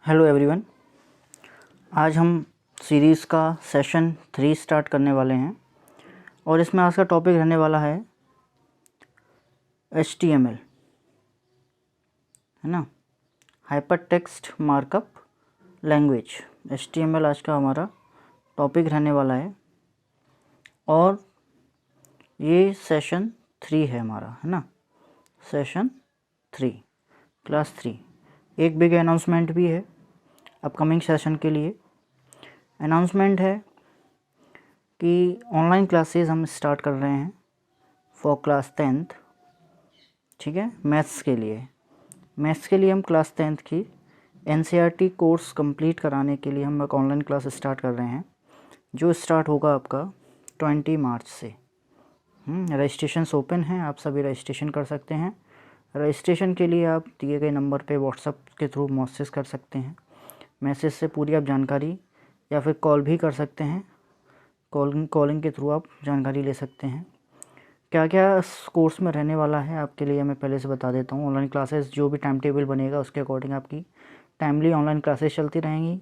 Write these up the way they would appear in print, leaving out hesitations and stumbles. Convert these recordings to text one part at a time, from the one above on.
Hello everyone. आज हम series का सेशन 3 स्टार्ट करने वाले हैं और इसमें आज का टॉपिक रहने वाला है HTML, है ना, hyper text markup language. HTML आज का हमारा टॉपिक रहने वाला है और ये सेशन 3 है हमारा, है ना, सेशन 3 क्लास 3। एक बिग अनाउंसमेंट भी है अपकमिंग सेशन के लिए। अनाउंसमेंट है कि ऑनलाइन क्लासेस हम स्टार्ट कर रहे हैं फॉर क्लास 10th, ठीक है। मैथ्स के लिए हम क्लास 10th की NCERT कोर्स कंप्लीट कराने के लिए हम एक ऑनलाइन क्लास स्टार्ट कर रहे हैं, जो स्टार्ट होगा आपका 20 मार्च से। रजिस्ट्रेशंस ओपन हैं, आप सभी रजिस्ट्रेशन कर सकते हैं। रजिस्ट्रेशन के लिए आप दिए गए नंबर पे व्हाट्सएप के थ्रू मैसेज कर सकते हैं। मैसेज से पूरी आप जानकारी, या फिर कॉल भी कर सकते हैं। कॉलिंग के थ्रू आप जानकारी ले सकते हैं। क्या क्या इस कोर्स में रहने वाला है आपके लिए मैं पहले से बता देता हूँ। ऑनलाइन क्लासेस जो भी टाइम टेबल बनेगा उसके अकॉर्डिंग आपकी टाइमली ऑनलाइन क्लासेस चलती रहेंगी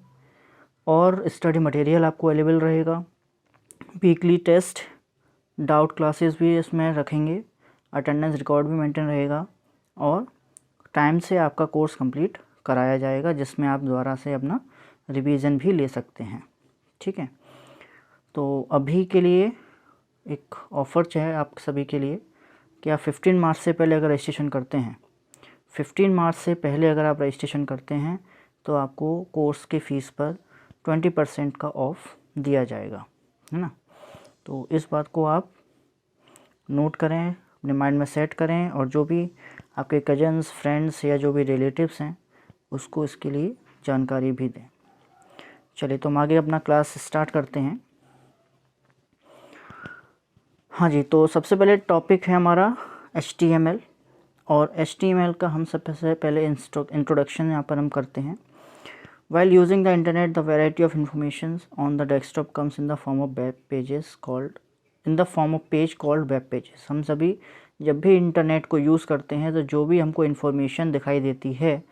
और स्टडी मटेरियल आपको अवेलेबल रहेगा। वीकली टेस्ट, डाउट क्लासेस भी इसमें रखेंगे। अटेंडेंस रिकॉर्ड भी मेंटेन रहेगा और टाइम से आपका कोर्स कंप्लीट कराया जाएगा, जिसमें आप दोबारा से अपना रिवीजन भी ले सकते हैं, ठीक है। तो अभी के लिए एक ऑफ़र है आप सभी के लिए कि आप 15 मार्च से पहले अगर रजिस्ट्रेशन करते हैं, 15 मार्च से पहले अगर आप रजिस्ट्रेशन करते हैं तो आपको कोर्स की फ़ीस पर 20% का ऑफ़ दिया जाएगा, है ना। तो इस बात को आप नोट करें, अपने माइंड में सेट करें और जो भी आपके कजन्स, फ्रेंड्स या जो भी रिलेटिव्स हैं उसको इसके लिए जानकारी भी दें। चलिए तो हम आगे अपना क्लास स्टार्ट करते हैं। हाँ जी, तो सबसे पहले टॉपिक है हमारा HTML और HTML का हम सबसे पहले इंट्रोडक्शन यहाँ पर हम करते हैं। While using the internet, the variety of information on the desktop comes in the form of web pages called web pages। हम सभी जब भी इंटरनेट को यूज़ करते हैं तो जो भी हमको इन्फॉर्मेशन दिखाई देती है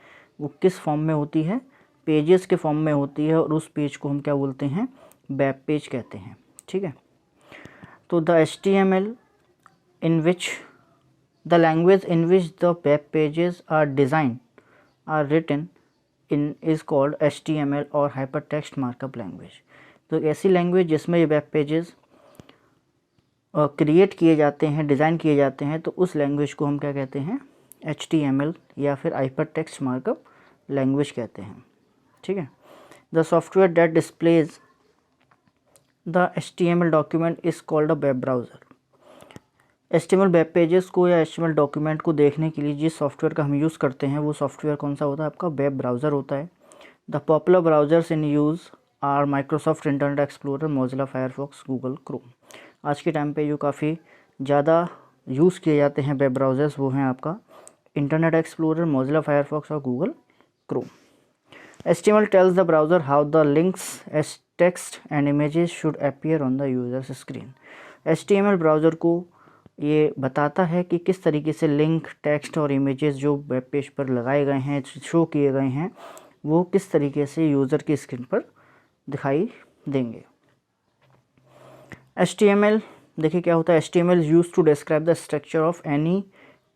वो किस फॉर्म में होती है, पेजेस के फॉर्म में होती है और उस पेज को हम क्या बोलते हैं, वेब पेज कहते हैं, ठीक है। तो the HTML in which the language in which the web pages are designed are written in is called HTML और hypertext markup language। तो ऐसी लैंग्वेज जिसमें ये वेब पेजेस क्रिएट किए जाते हैं, डिज़ाइन किए जाते हैं, तो उस लैंग्वेज को हम क्या कहते हैं, HTML या फिर hypertext markup लैंग्वेज कहते हैं, ठीक है। The software that displays the HTML document is called a web browser. HTML web pages को या HTML डॉक्यूमेंट को देखने के लिए जिस सॉफ्टवेयर का हम यूज़ करते हैं वो सॉफ्टवेयर कौन सा होता है, आपका वेब ब्राउज़र होता है। The popular browsers in use are Microsoft Internet Explorer, Mozilla Firefox, Google Chrome. आज के टाइम पे जो काफ़ी ज़्यादा यूज़ किए जाते हैं वेब ब्राउज़र्स वो हैं आपका इंटरनेट एक्सप्लोरर, मोजिला फायरफॉक्स और Google Chrome. HTML tells the browser how the links as text and images should appear on the user's screen। HTML browser को ये बताता है कि किस तरीके से लिंक, टेक्स्ट और इमेजेस जो वेब पेज पर लगाए गए हैं, शो किए गए हैं, वो किस तरीके से यूज़र की स्क्रीन पर दिखाई देंगे। HTML देखिए क्या होता है। HTML is used to describe the structure of any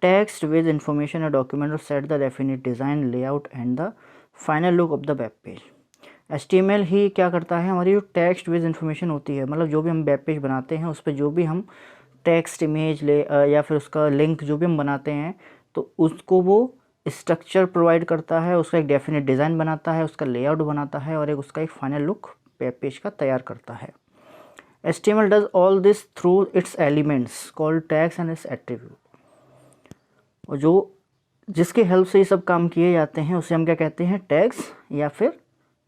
text with information or document or set the definite design, layout and the final look of the web page. HTML ही क्या करता है, हमारी जो टेक्स्ट विद इन्फॉर्मेशन होती है, मतलब जो भी हम वेब पेज बनाते हैं उस पर जो भी हम टेक्स्ट, इमेज या फिर उसका लिंक जो भी हम बनाते हैं तो उसको वो स्ट्रक्चर प्रोवाइड करता है, उसका एक डेफिनेट डिज़ाइन बनाता है, उसका लेआउट बनाता है और उसका एक फाइनल लुक वेब पेज का तैयार करता है। HTML does all this through it's elements called tags and it's attribute. और जो जिसके हेल्प से ये सब काम किए जाते हैं उसे हम क्या कहते हैं, टैग्स या फिर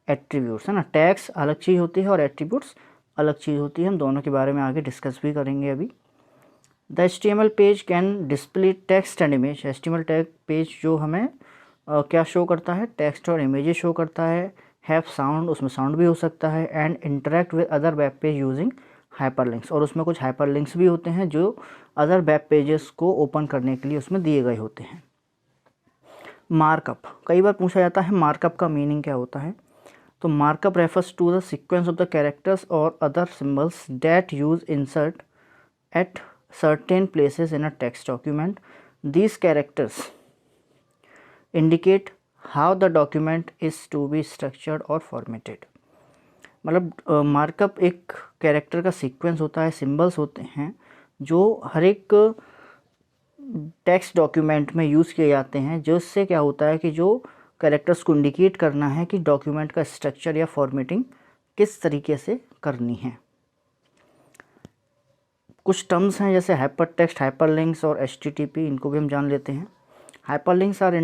एट्रीब्यूट्स, है ना। टैग्स अलग चीज़ होती है और एट्रीब्यूट्स अलग चीज़ होती है। हम दोनों के बारे में आगे डिस्कस भी करेंगे अभी। The HTML page can display text and image. HTML tag page जो हमें क्या शो करता है, टेक्स्ट और इमेजेस शो करता है। हैव साउंड, उसमें साउंड भी हो सकता है। And interact with other web page using hyperlinks, और उसमें कुछ हाइपरलिंक्स भी होते हैं जो अदर वेब पेजेस को ओपन करने के लिए उसमें दिए गए होते हैं। मार्कअप, कई बार पूछा जाता है मार्कअप का मीनिंग क्या होता है। तो markup refers to the sequence of the characters और other symbols that use insert at certain places in a text document. These characters indicate how the document is to be structured or formatted. मतलब markup एक character का sequence होता है, symbols होते हैं जो हर एक टेक्स्ट डॉक्यूमेंट में यूज़ किए जाते हैं, जिससे क्या होता है कि जो कैरेक्टर्स को इंडिकेट करना है कि डॉक्यूमेंट का स्ट्रक्चर या फॉर्मेटिंग किस तरीके से करनी है। कुछ टर्म्स हैं जैसे हाइपर टेक्स्ट, हाइपरलिंक्स और HTTP, इनको भी हम जान लेते हैं। Hyperlinks are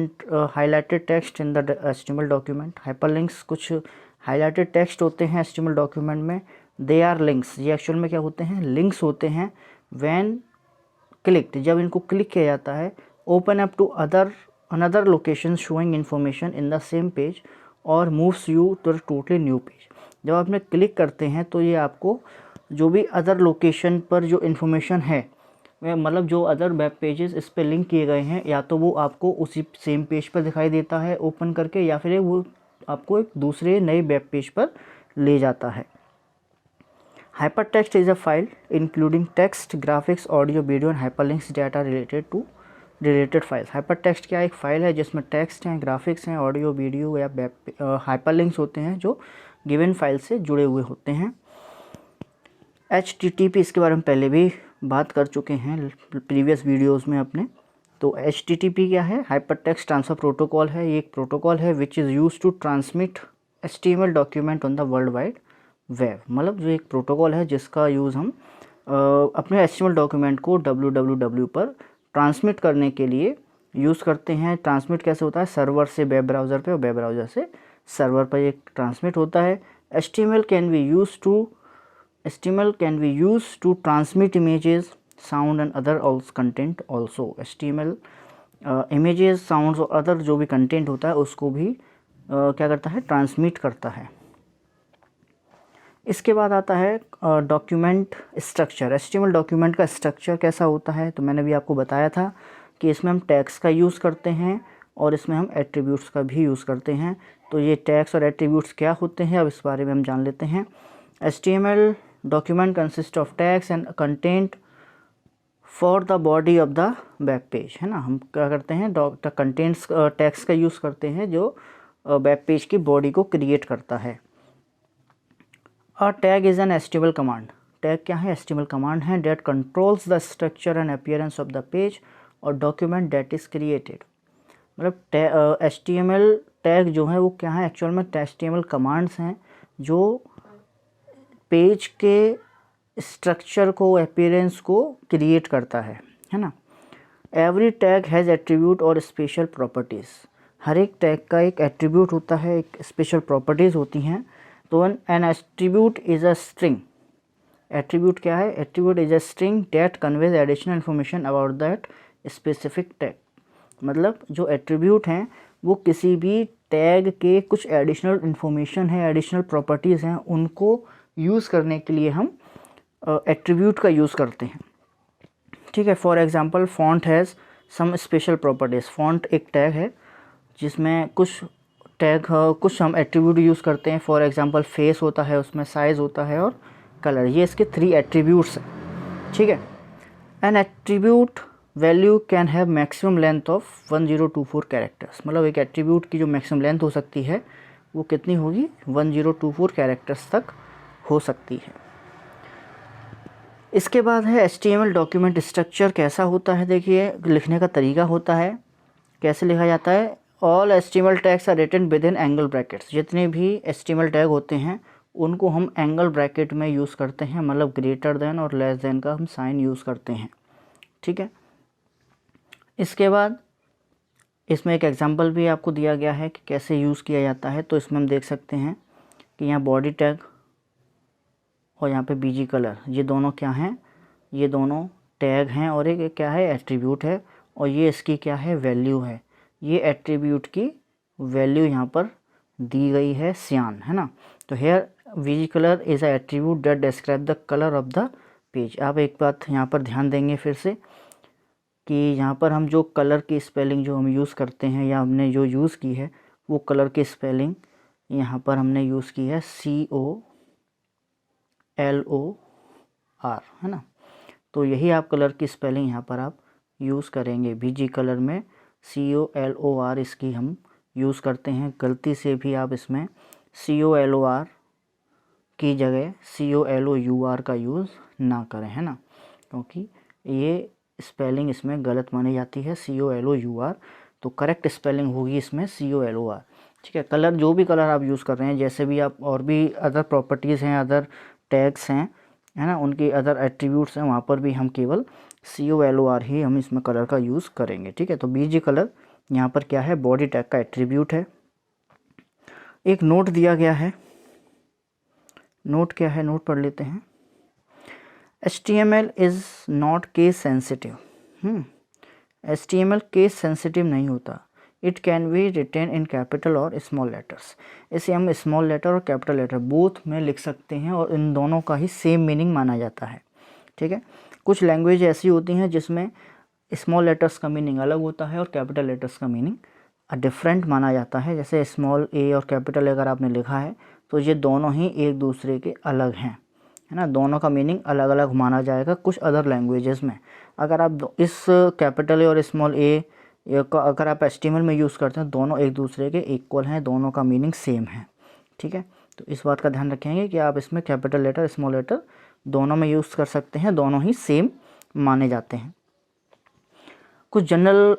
highlighted text in the HTML document. Hyperlinks कुछ हाईलाइटेड टेक्स्ट होते हैं HTML डॉक्यूमेंट में। दे आर लिंक्स, ये एक्चुअल में क्या होते हैं, लिंक्स होते हैं। व्हेन क्लिक्ड, जब इनको क्लिक किया जाता है, open up to another location showing information in the same page और moves you to totally new page. जब आपने क्लिक करते हैं तो ये आपको जो भी अदर लोकेशन पर जो इन्फॉर्मेशन है, मतलब जो अदर वेब पेजेस इस पे लिंक किए गए हैं, या तो वो आपको उसी सेम पेज पर दिखाई देता है ओपन करके, या फिर वो आपको एक दूसरे नए वेब पेज पर ले जाता है। Hypertext is a file including text, graphics, audio, video and hyperlinks that are related to related files. Hypertext क्या एक फ़ाइल है जिसमें टेक्स्ट हैं, ग्राफिक्स हैं, ऑडियो, वीडियो या हाइपरलिंक्स होते हैं जो गिवन फाइल से जुड़े हुए होते हैं। HTTP, इसके बारे में पहले भी बात कर चुके हैं प्रीवियस वीडियोस में अपने। तो HTTP क्या है, हाइपरटेक्स्ट ट्रांसफ़र प्रोटोकॉल है। ये एक प्रोटोकॉल है which is use to transmit HTML document on the world wide web. मतलब जो एक प्रोटोकॉल है जिसका यूज़ हम अपने HTML डॉक्यूमेंट को www पर ट्रांसमिट करने के लिए यूज़ करते हैं। ट्रांसमिट कैसे होता है, सर्वर से वेब ब्राउज़र पे और वेब ब्राउज़र से सर्वर पर एक ट्रांसमिट होता है। HTML can be use to transmit images, sound and other content also. HTML images, sounds और अदर जो भी कंटेंट होता है उसको भी क्या करता है, ट्रांसमिट करता है। इसके बाद आता है डॉक्यूमेंट स्ट्रक्चर। HTML डॉक्यूमेंट का स्ट्रक्चर कैसा होता है, तो मैंने भी आपको बताया था कि इसमें हम टैग्स का यूज़ करते हैं और इसमें हम एट्रीब्यूट्स का भी यूज़ करते हैं। तो ये टैग्स और एट्रीब्यूट्स क्या होते हैं, अब इस बारे में हम जान लेते हैं। HTML document consist of tags and content for the body of the web page, है ना। हम क्या करते हैं, कंटेंट्स टैग्स का यूज़ करते हैं जो वेब पेज की बॉडी को क्रिएट करता है। A tag is an HTML command. Tag क्या है, HTML कमांड है that controls the structure and appearance of the page और document that is created। मतलब HTML टैग जो है वो क्या है, एक्चुअल में HTML कमांड्स हैं जो पेज के स्ट्रक्चर को, अपीयरेंस को क्रिएट करता है ना। एवरी टैग हैज़ एट्रीब्यूट और स्पेशल प्रॉपर्टीज़। हर एक टैग का एक एट्रीब्यूट होता है, एक स्पेशल प्रॉपर्टीज़ होती हैं। तो N attribute is a string. Attribute क्या है, attribute is a string that conveys additional information about that specific tag. मतलब जो एट्रीब्यूट हैं वो किसी भी टैग के कुछ एडिशनल इन्फॉर्मेशन है, एडिशनल प्रॉपर्टीज़ हैं, उनको यूज़ करने के लिए हम एट्रीब्यूट का यूज़ करते हैं। ठीक है, for example font has some special properties. Font एक टैग है जिसमें कुछ हम एट्रीब्यूट यूज़ करते हैं। फॉर एग्जांपल फेस होता है, उसमें साइज़ होता है और कलर, ये इसके 3 एट्रीब्यूट्स हैं। ठीक है, N attribute value can have maximum length of 1024 characters. मतलब एक एट्रीब्यूट की जो मैक्सिमम लेंथ हो सकती है वो कितनी होगी, 1024 कैरेक्टर्स तक हो सकती है। इसके बाद है HTML डॉक्यूमेंट स्ट्रक्चर कैसा होता है। देखिए, लिखने का तरीका होता है, कैसे लिखा जाता है। All HTML tags are written within angle brackets. जितने भी HTML टैग होते हैं उनको हम एंगल ब्रैकेट में यूज़ करते हैं, मतलब ग्रेटर देन और लेस देन का हम साइन यूज़ करते हैं। ठीक है, इसके बाद इसमें एक एग्जांपल भी आपको दिया गया है कि कैसे यूज़ किया जाता है। तो इसमें हम देख सकते हैं कि यहाँ बॉडी टैग और यहाँ पे BG कलर, ये दोनों क्या हैं, ये दोनों टैग हैं और एक क्या है, एट्रीब्यूट है, और ये इसकी क्या है, वैल्यू है। ये एट्रीब्यूट की वैल्यू यहाँ पर दी गई है सियान, है ना। तो here BG colour is a attribute that describe the colour of the page. आप एक बात यहाँ पर ध्यान देंगे फिर से, कि यहाँ पर हम जो कलर की स्पेलिंग जो हम यूज़ करते हैं या हमने जो यूज़ की है वो कलर की स्पेलिंग यहाँ पर हमने यूज़ की है COLOR, है ना। तो यही आप कलर की स्पेलिंग यहाँ पर आप यूज़ करेंगे। BG कलर में COLOR इसकी हम यूज़ करते हैं। गलती से भी आप इसमें COLOR की जगह COLOUR का यूज़ ना करें, है ना, क्योंकि ये स्पेलिंग इसमें गलत मानी जाती है COLOUR। तो करेक्ट स्पेलिंग होगी इसमें COLOR, ठीक है। कलर जो भी कलर आप यूज़ कर रहे हैं, जैसे भी आप और भी अदर प्रॉपर्टीज़ हैं, अदर टैग्स हैं, है ना, उनकी अदर एट्रीब्यूट्स हैं, वहाँ पर भी हम केवल COLOR ही हम इसमें कलर का यूज़ करेंगे, ठीक है। तो BG कलर यहाँ पर क्या है, बॉडी टैग का एट्रीब्यूट है। एक नोट दिया गया है, नोट क्या है, नोट पढ़ लेते हैं। HTML is not case sensitive. HTML case sensitive नहीं होता। It can be written in capital और स्मॉल लेटर्स। इसे हम स्मॉल लेटर और कैपिटल लेटर बोथ में लिख सकते हैं और इन दोनों का ही सेम मीनिंग माना जाता है, ठीक है। कुछ लैंग्वेज ऐसी होती हैं जिसमें स्मॉल लेटर्स का मीनिंग अलग होता है और कैपिटल लेटर्स का मीनिंग डिफरेंट माना जाता है। जैसे स्मॉल ए और कैपिटल अगर आपने लिखा है तो ये दोनों ही एक दूसरे के अलग हैं, है ना, दोनों का मीनिंग अलग अलग माना जाएगा कुछ अदर लैंग्वेजेस में। अगर आप इस कैपिटल ए और स्मॉल ए का अगर आप HTML में यूज़ करते हैं, दोनों एक दूसरे के इक्वल हैं, दोनों का मीनिंग सेम है, ठीक है। तो इस बात का ध्यान रखेंगे कि आप इसमें कैपिटल लेटर स्मॉल लेटर दोनों में यूज़ कर सकते हैं, दोनों ही सेम माने जाते हैं। कुछ जनरल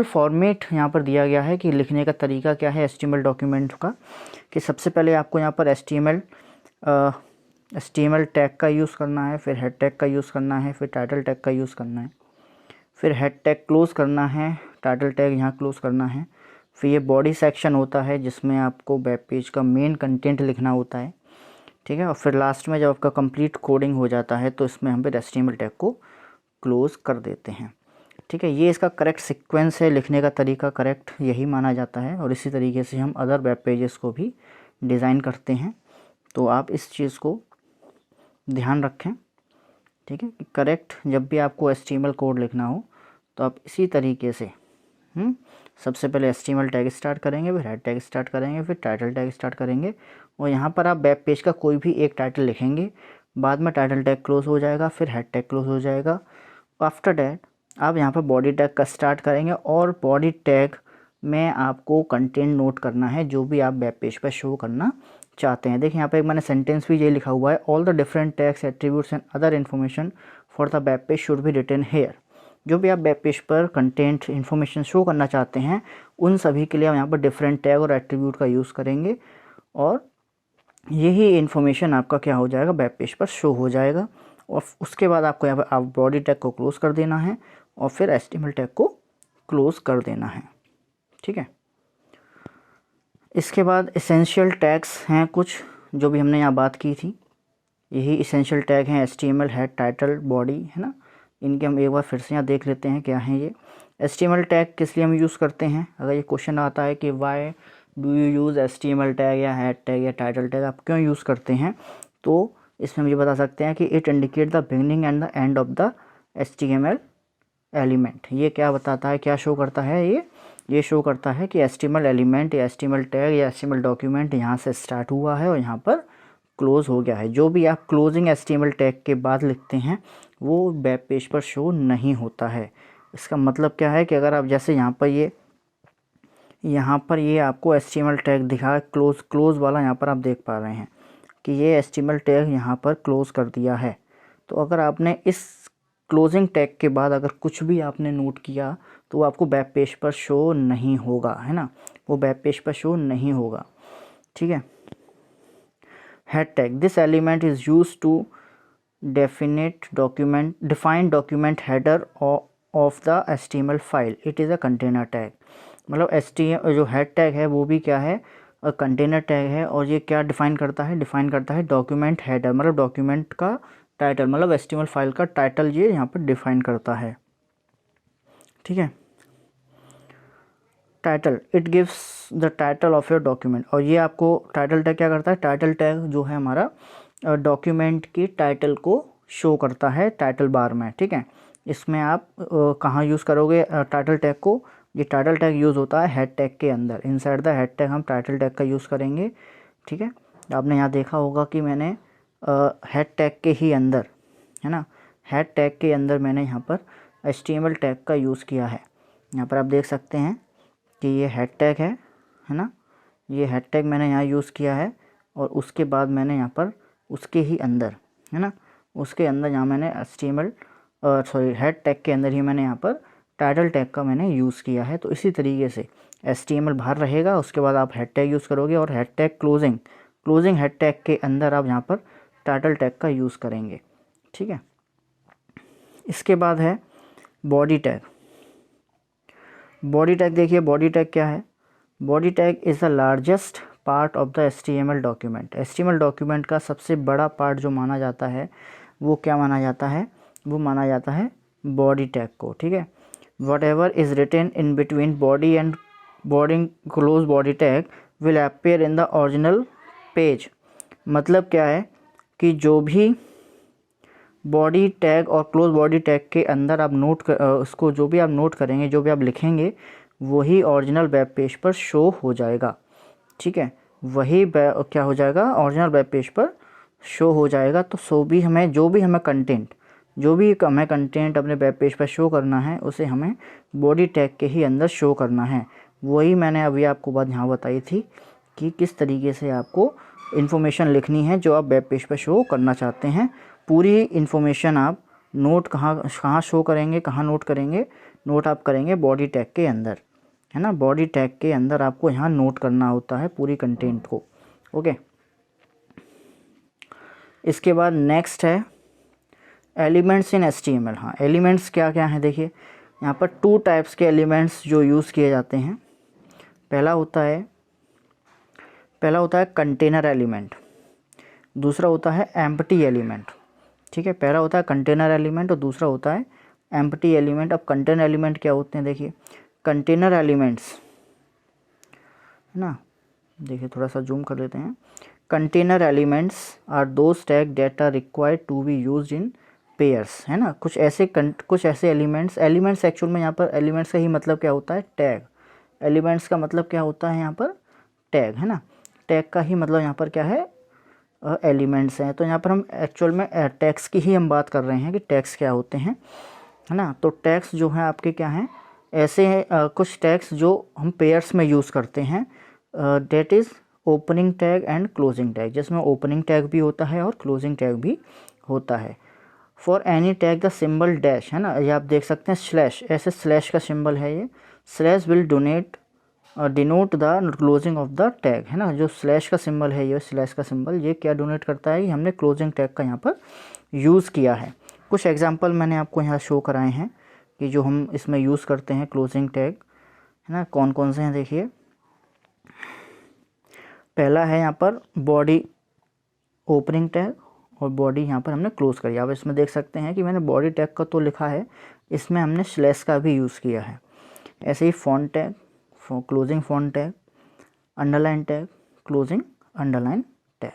फॉर्मेट यहाँ पर दिया गया है कि लिखने का तरीका क्या है HTML डॉक्यूमेंट का। कि सबसे पहले आपको यहाँ पर HTML टैग का यूज़ करना है, फिर हेड टैग का यूज़ करना है, फिर टाइटल टैग का यूज़ करना है, फिर हेड टैग क्लोज़ करना है, टाइटल टैग यहाँ क्लोज़ करना है। फिर ये बॉडी सेक्शन होता है जिसमें आपको वेब पेज का मेन कंटेंट लिखना होता है, ठीक है। और फिर लास्ट में जब आपका कंप्लीट कोडिंग हो जाता है तो इसमें हम फिर HTML टैग को क्लोज़ कर देते हैं, ठीक है। ये इसका करेक्ट सीक्वेंस है, लिखने का तरीका करेक्ट यही माना जाता है और इसी तरीके से हम अदर वेब पेजेस को भी डिज़ाइन करते हैं। तो आप इस चीज़ को ध्यान रखें, ठीक है, कि करेक्ट जब भी आपको HTML कोड लिखना हो तो आप इसी तरीके से सबसे पहले HTML टैग स्टार्ट करेंगे, फिर हेड टैग स्टार्ट करेंगे, फिर टाइटल टैग स्टार्ट करेंगे और यहाँ पर आप वेब पेज का कोई भी एक टाइटल लिखेंगे, बाद में टाइटल टैग क्लोज हो जाएगा, फिर हेड टैग क्लोज हो जाएगा। आफ्टर डैट आप यहाँ पर बॉडी टैग का स्टार्ट करेंगे और बॉडी टैग में आपको कंटेंट नोट करना है जो भी आप वेब पेज पर शो करना चाहते हैं। देखिए यहाँ पे एक मैंने सेंटेंस भी ये लिखा हुआ है, all the different tags attributes and other information for the web page should be written here. जो भी आप वेब पेज पर कंटेंट इन्फॉर्मेशन शो करना चाहते हैं उन सभी के लिए हम यहाँ पर डिफरेंट टैग और एट्रीब्यूट का यूज़ करेंगे और यही इन्फॉर्मेशन आपका क्या हो जाएगा, वेब पेज पर शो हो जाएगा। और उसके बाद आपको यहाँ पर आप बॉडी टैग को क्लोज़ कर देना है और फिर HTML टैग को क्लोज़ कर देना है, ठीक है। इसके बाद एसेंशियल टैग्स हैं कुछ जो भी हमने यहाँ बात की थी, यही एसेंशियल टैग हैं HTML हेड टाइटल बॉडी, है ना। इनके हम एक बार फिर से यहाँ देख लेते हैं क्या है ये। HTML टैग किस लिए हम यूज़ करते हैं, अगर ये क्वेश्चन आता है कि why do you use HTML tag या हेड टैग या टाइटल टैग, आप क्यों यूज़ करते हैं, तो इसमें हम ये बता सकते हैं कि it indicate the beginning and the end of the HTML element. ये क्या बताता है, क्या शो करता है, ये शो करता है कि HTML एलिमेंट या HTML टैग या HTML डॉक्यूमेंट यहाँ से स्टार्ट हुआ है और यहाँ पर क्लोज़ हो गया है। जो भी आप क्लोजिंग HTML टैग के बाद लिखते हैं वो वेब पेज पर शो नहीं होता है। इसका मतलब क्या है कि अगर आप जैसे यहाँ पर ये आपको HTML टैग दिखा क्लोज़ वाला, यहाँ पर आप देख पा रहे हैं कि ये HTML टैग यहाँ पर क्लोज़ कर दिया है। तो अगर आपने इस क्लोजिंग टैग के बाद अगर कुछ भी आपने नोट किया तो वो आपको वेब पेज पर शो नहीं होगा, है ना, वो वेब पेज पर शो नहीं होगा, ठीक है। Head tag, this element is use to define document header of the HTML file. It is a container tag। मतलब HTML जो हेड टैग है वो भी क्या है, कंटेनर टैग है और ये क्या डिफ़ाइन करता है डॉक्यूमेंट हेडर, मतलब डॉक्यूमेंट का टाइटल, मतलब HTML फाइल का टाइटल ये यहाँ पर डिफ़ाइन करता है, ठीक है। Title, it gives the title of your document, और ये आपको टाइटल टैग क्या करता है, टाइटल टैग जो है हमारा डॉक्यूमेंट की टाइटल को शो करता है टाइटल बार में, ठीक है। इसमें आप कहाँ यूज़ करोगे टाइटल टैग को? ये टाइटल टैग यूज़ होता है हेड टैग के अंदर। इनसाइड द हेड टैग हम टाइटल टैग का यूज़ करेंगे, ठीक है। आपने यहाँ देखा होगा कि मैंने हेड टैग के ही अंदर, है ना, हेड टैग के अंदर मैंने यहाँ पर HTML टैग का यूज़ किया है। यहाँ पर आप देख सकते हैं कि ये हेड टैग है ना, ये हेड टैग मैंने यहाँ यूज़ किया है। और उसके बाद मैंने यहाँ पर उसके ही अंदर, है ना, उसके अंदर यहाँ मैंने HTML हेड टैग के अंदर ही मैंने यहाँ पर टाइटल टैग का मैंने यूज़ किया है। तो इसी तरीके से HTML बाहर रहेगा, उसके बाद आप हेड टैग यूज़ करोगे और head tag closing head tag के अंदर आप यहाँ पर टाइटल टैग का यूज़ करेंगे, ठीक है। इसके बाद है बॉडी टैग। बॉडी टैग देखिए, बॉडी टैग क्या है? Body tag is the largest part of the HTML document. HTML document का सबसे बड़ा पार्ट जो माना जाता है वो क्या माना जाता है? वो माना जाता है बॉडी टैग को, ठीक है। Whatever is written in between body and close body tag will appear in the original page. मतलब क्या है कि जो भी बॉडी टैग और क्लोज बॉडी टैग के अंदर आप उसको जो भी आप नोट करेंगे, जो भी आप लिखेंगे, वही ओरिजिनल वेब पेज पर शो हो जाएगा, ठीक है। वही क्या हो जाएगा? ओरिजिनल वेब पेज पर शो हो जाएगा। तो जो भी हमें कंटेंट अपने वेब पेज पर शो करना है, उसे हमें बॉडी टैग के ही अंदर शो करना है। वही मैंने अभी आपको बात यहाँ बताई थी कि किस तरीके से आपको इन्फॉर्मेशन लिखनी है जो आप वेब पेज पर शो करना चाहते हैं। पूरी इन्फॉर्मेशन आप नोट कहाँ शो करेंगे, कहाँ नोट करेंगे? नोट आप करेंगे बॉडी टैग के अंदर, है ना। बॉडी टैग के अंदर आपको यहाँ नोट करना होता है पूरी कंटेंट को, ओके। इसके बाद नेक्स्ट है एलिमेंट्स इन HTML। हाँ, एलिमेंट्स क्या क्या हैं देखिए, यहाँ पर 2 टाइप्स के एलिमेंट्स जो यूज़ किए जाते हैं। पहला होता है कंटेनर एलिमेंट, दूसरा होता है एम्प्टी एलिमेंट, ठीक है। पहला होता है कंटेनर एलिमेंट और दूसरा होता है एम्प्टी एलिमेंट। अब कंटेनर एलिमेंट क्या होते हैं देखिए, कंटेनर एलिमेंट्स, है ना, देखिए थोड़ा सा जूम कर लेते हैं। Container elements are those tag that are required to be used in pairs, है ना। कुछ ऐसे एलिमेंट्स एक्चुअल में यहाँ पर एलिमेंट्स का ही मतलब क्या होता है? टैग। एलिमेंट्स का मतलब क्या होता है यहाँ पर? टैग, है ना। टैग का ही मतलब यहाँ पर क्या है? एलिमेंट्स हैं। तो यहाँ पर हम एक्चुअल में टैग्स की ही हम बात कर रहे हैं कि टैग्स क्या होते हैं, है ना। तो टैग्स जो हैं आपके क्या हैं? ऐसे हैं कुछ टैग्स जो हम पेयर्स में यूज़ करते हैं। That is opening tag and closing tag, जिसमें ओपनिंग टैग भी होता है और क्लोजिंग टैग भी होता है। For any tag the symbol dash, है ना, ये आप देख सकते हैं स्लैश, ऐसे स्लैश का सिंबल है ये। Slash will denote the closing of the tag, है ना। जो स्लैश का सिंबल है, ये स्लैश का सिंबल, ये क्या डोनेट करता है कि हमने क्लोजिंग टैग का यहाँ पर यूज़ किया है। कुछ एग्जांपल मैंने आपको यहाँ शो कराए हैं कि जो हम इसमें यूज़ करते हैं क्लोजिंग टैग, है ना, कौन कौन से हैं देखिए। पहला है यहाँ पर बॉडी ओपनिंग टैग और बॉडी यहाँ पर हमने क्लोज करी। आप इसमें देख सकते हैं कि मैंने बॉडी टैग का तो लिखा है, इसमें हमने स्लैश का भी यूज़ किया है। ऐसे ही font tag, closing font tag, underline tag, closing underline tag,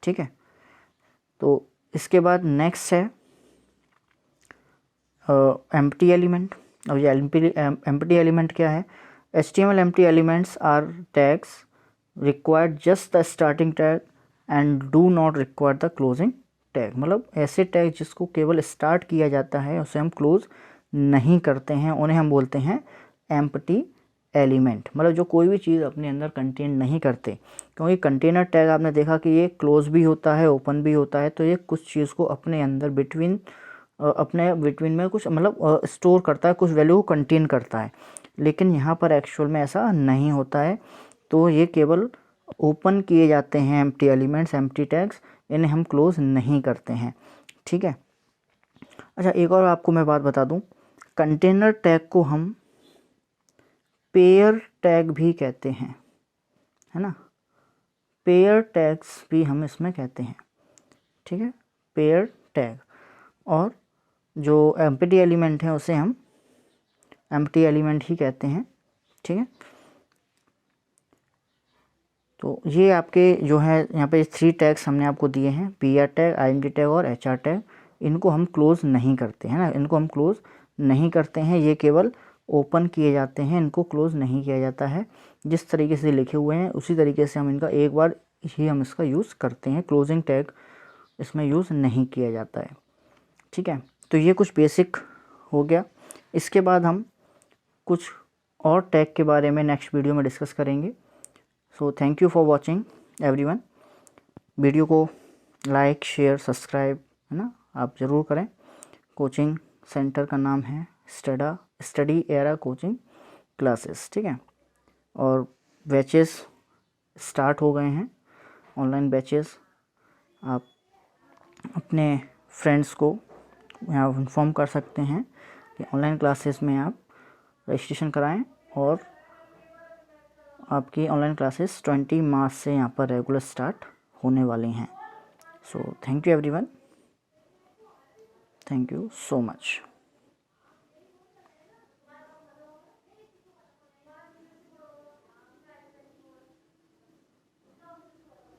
ठीक है। तो इसके बाद नेक्स्ट है एम्प्टी एलिमेंट। अब ये एम्प्टी एलिमेंट क्या है? HTML empty elements are tags required just the starting tag and do not require the closing tag. मतलब ऐसे टैग जिसको केवल स्टार्ट किया जाता है, उसे हम क्लोज नहीं करते हैं, उन्हें हम बोलते हैं एम्प्टी एलिमेंट। मतलब जो कोई भी चीज़ अपने अंदर कंटेन नहीं करते, क्योंकि कंटेनर टैग आपने देखा कि ये क्लोज भी होता है, ओपन भी होता है। तो ये कुछ चीज़ को अपने अंदर बिटवीन में कुछ मतलब स्टोर करता है, कुछ वैल्यू कंटेन करता है। लेकिन यहाँ पर एक्चुअल में ऐसा नहीं होता है। तो ये केवल ओपन किए जाते हैं एम्प्टी एलिमेंट्स, एम्प्टी टैग्स, इन्हें हम क्लोज नहीं करते हैं, ठीक है। अच्छा, एक और आपको मैं बात बता दूं, कंटेनर टैग को हम पेयर टैग भी कहते हैं, है ना। पेयर टैग्स भी हम इसमें कहते हैं, ठीक है, पेयर टैग। और जो एम्प्टी एलिमेंट है उसे हम एम्प्टी एलिमेंट ही कहते हैं, ठीक है। तो ये आपके जो है यहाँ पे 3 टैग्स हमने आपको दिए हैं, PR टैग, INT टैग और HR टैग। इनको हम क्लोज़ नहीं करते हैं ना, इनको हम क्लोज़ नहीं करते हैं, ये केवल ओपन किए जाते हैं, इनको क्लोज़ नहीं किया जाता है। जिस तरीके से लिखे हुए हैं उसी तरीके से हम इनका एक बार ही हम इसका यूज़ करते हैं, क्लोजिंग टैग इसमें यूज़ नहीं किया जाता है। ठीक है, तो ये कुछ बेसिक हो गया। इसके बाद हम कुछ और टैग के बारे में नेक्स्ट वीडियो में डिस्कस करेंगे। So thank you for watching everyone. Video को लाइक शेयर सब्सक्राइब है ना आप ज़रूर करें। कोचिंग सेंटर का नाम है स्टडी एरा कोचिंग क्लासेस। ठीक है, और बैचेस स्टार्ट हो गए हैं, ऑनलाइन बैचेस। आप अपने फ्रेंड्स को यहाँ इन्फॉर्म कर सकते हैं कि ऑनलाइन क्लासेस में आप रजिस्ट्रेशन कराएं और आपकी ऑनलाइन क्लासेस 20 मार्च से यहाँ पर रेगुलर स्टार्ट होने वाली हैं। So thank you everyone, thank you so much.